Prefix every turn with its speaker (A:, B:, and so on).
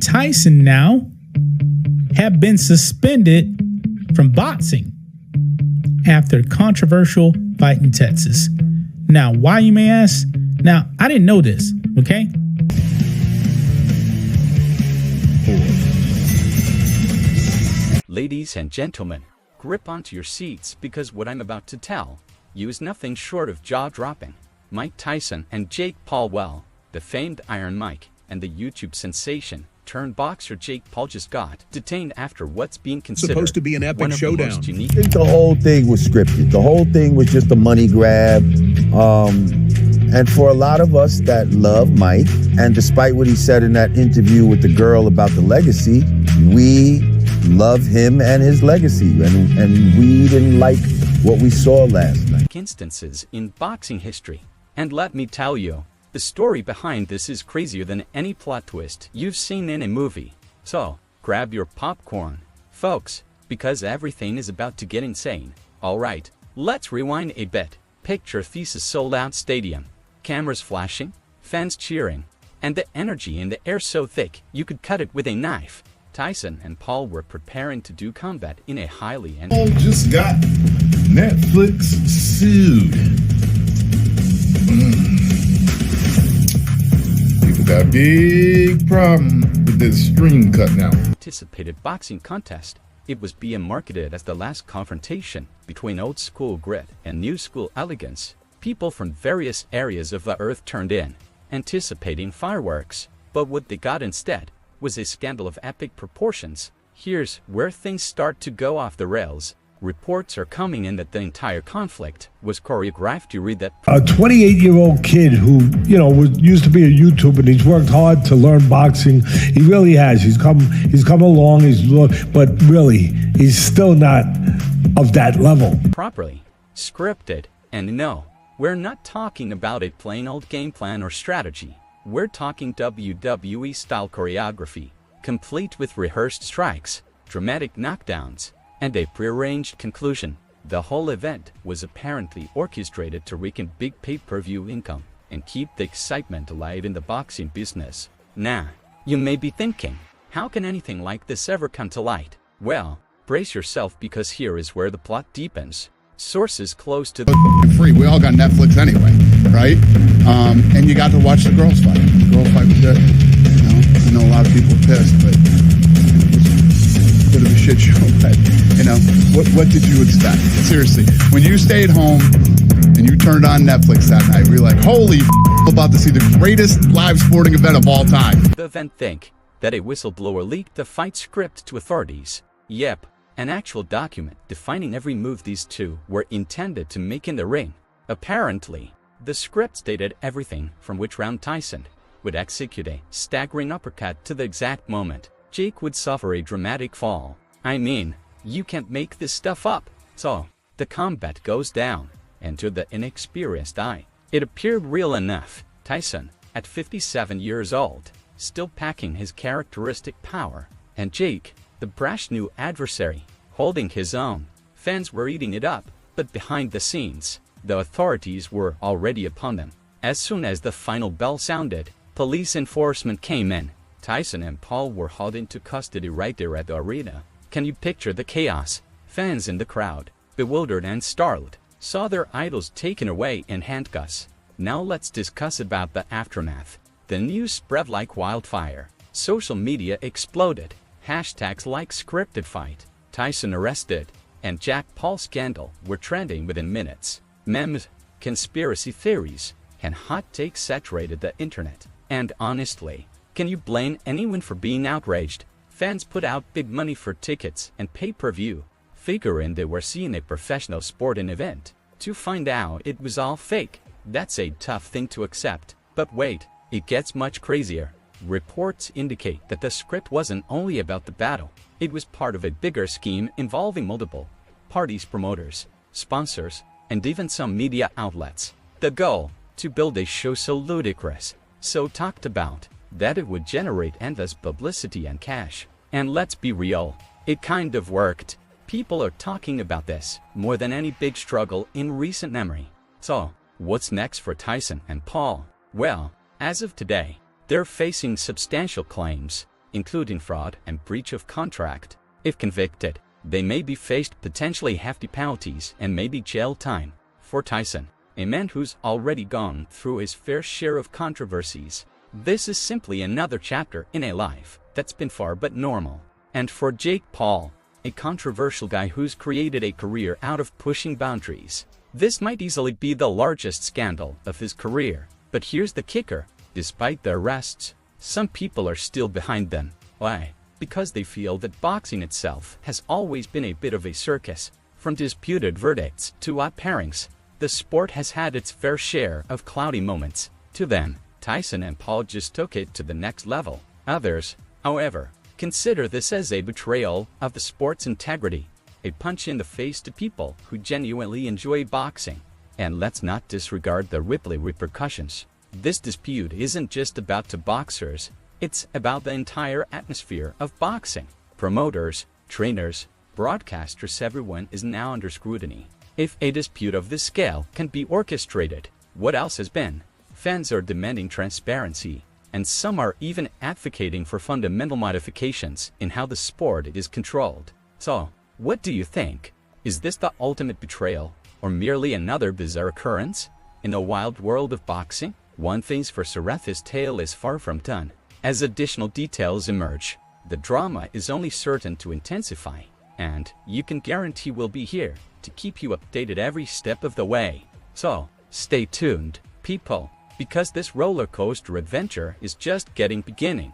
A: Tyson now have been suspended from boxing after a controversial fight in Texas. Now, why, you may ask? Now, I didn't know this, okay?
B: Ladies and gentlemen, grip onto your seats because what I'm about to tell you is nothing short of jaw-dropping. Mike Tyson and Jake Paul, well, the famed Iron Mike and the YouTube sensation turned boxer Jake Paul just got detained after what's being considered
C: supposed to be an epic
B: one of
C: showdown.
B: the most unique.
D: I think the whole thing was scripted. The whole thing was just a money grab. And for a lot of us that love Mike, and despite what he said in that interview with the girl about the legacy, we love him and his legacy. And we didn't like what we saw last night.
B: Instances in boxing history. And let me tell you, the story behind this is crazier than any plot twist you've seen in a movie. So, grab your popcorn, folks, because everything is about to get insane. Alright, let's rewind a bit. Picture Thesis sold-out stadium. Cameras flashing, fans cheering, and the energy in the air so thick you could cut it with a knife. Tyson and Paul were preparing to do combat in a highly
C: Paul just got Netflix sued. People got a big problem with this stream cut now.
B: Anticipated boxing contest. It was being marketed as the last confrontation between old school grit and new school elegance. People from various areas of the earth turned in, anticipating fireworks, but what they got instead was a scandal of epic proportions. Here's where things start to go off the rails. Reports are coming in that the entire conflict was choreographed. You read that.
E: A 28-year-old kid who, used to be a YouTuber, and he's worked hard to learn boxing. He really has. He's come along. But really, he's still not of that level.
B: Properly scripted, and no, we're not talking about a plain old game plan or strategy. We're talking WWE-style choreography, complete with rehearsed strikes, dramatic knockdowns, and a prearranged conclusion. The whole event was apparently orchestrated to rake in big pay-per-view income and keep the excitement alive in the boxing business. Now, you may be thinking, how can anything like this ever come to light? Well, brace yourself because here is where the plot deepens. Sources close to the
F: free. We all got Netflix anyway, right? And you got to watch the girls fight. The girls fight was good. I know a lot of people are pissed, but it was a bit of a shit show. But what did you expect? Seriously, when you stayed home and you turned on Netflix that night, we were like, holy I'm about to see the greatest live sporting event of all time.
B: The event think that a whistleblower leaked the fight script to authorities. Yep. An actual document defining every move these two were intended to make in the ring. Apparently, the script stated everything from which round Tyson would execute a staggering uppercut to the exact moment Jake would suffer a dramatic fall. I mean, you can't make this stuff up. So, the combat goes down, and to the inexperienced eye, it appeared real enough. Tyson, at 57 years old, still packing his characteristic power, and Jake, the brash new adversary, holding his own. Fans were eating it up, but behind the scenes, the authorities were already upon them. As soon as the final bell sounded, police enforcement came in. Tyson and Paul were hauled into custody right there at the arena. Can you picture the chaos? Fans in the crowd, bewildered and startled, saw their idols taken away in handcuffs. Now let's discuss about the aftermath. The news spread like wildfire. Social media exploded. Hashtags like scripted fight, Tyson arrested, and Jack Paul scandal were trending within minutes. Memes, conspiracy theories, and hot takes saturated the internet. And honestly, can you blame anyone for being outraged? Fans put out big money for tickets and pay-per-view, figuring they were seeing a professional sporting event. To find out it was all fake, that's a tough thing to accept. But wait, it gets much crazier. Reports indicate that the script wasn't only about the battle, it was part of a bigger scheme involving multiple parties, promoters, sponsors, and even some media outlets. The goal, to build a show so ludicrous, so talked about, that it would generate endless publicity and cash. And let's be real, it kind of worked. People are talking about this more than any big struggle in recent memory. So, what's next for Tyson and Paul? Well, as of today, they're facing substantial claims, including fraud and breach of contract. If convicted, they may be faced potentially hefty penalties and maybe jail time. For Tyson, a man who's already gone through his fair share of controversies, this is simply another chapter in a life that's been far but normal. And for Jake Paul, a controversial guy who's created a career out of pushing boundaries, this might easily be the largest scandal of his career. But here's the kicker: despite the arrests, some people are still behind them. Why? Because they feel that boxing itself has always been a bit of a circus. From disputed verdicts to odd pairings, the sport has had its fair share of cloudy moments. To them, Tyson and Paul just took it to the next level. Others, however, consider this as a betrayal of the sport's integrity, a punch in the face to people who genuinely enjoy boxing. And let's not disregard the ripple repercussions. This dispute isn't just about the boxers, it's about the entire atmosphere of boxing. Promoters, trainers, broadcasters, everyone is now under scrutiny. If a dispute of this scale can be orchestrated, what else has been? Fans are demanding transparency, and some are even advocating for fundamental modifications in how the sport is controlled. So, what do you think? Is this the ultimate betrayal, or merely another bizarre occurrence? In the wild world of boxing, one thing's for certain: this tale is far from done. As additional details emerge, the drama is only certain to intensify, and you can guarantee we'll be here to keep you updated every step of the way. So, stay tuned, people, because this roller coaster adventure is just getting beginning.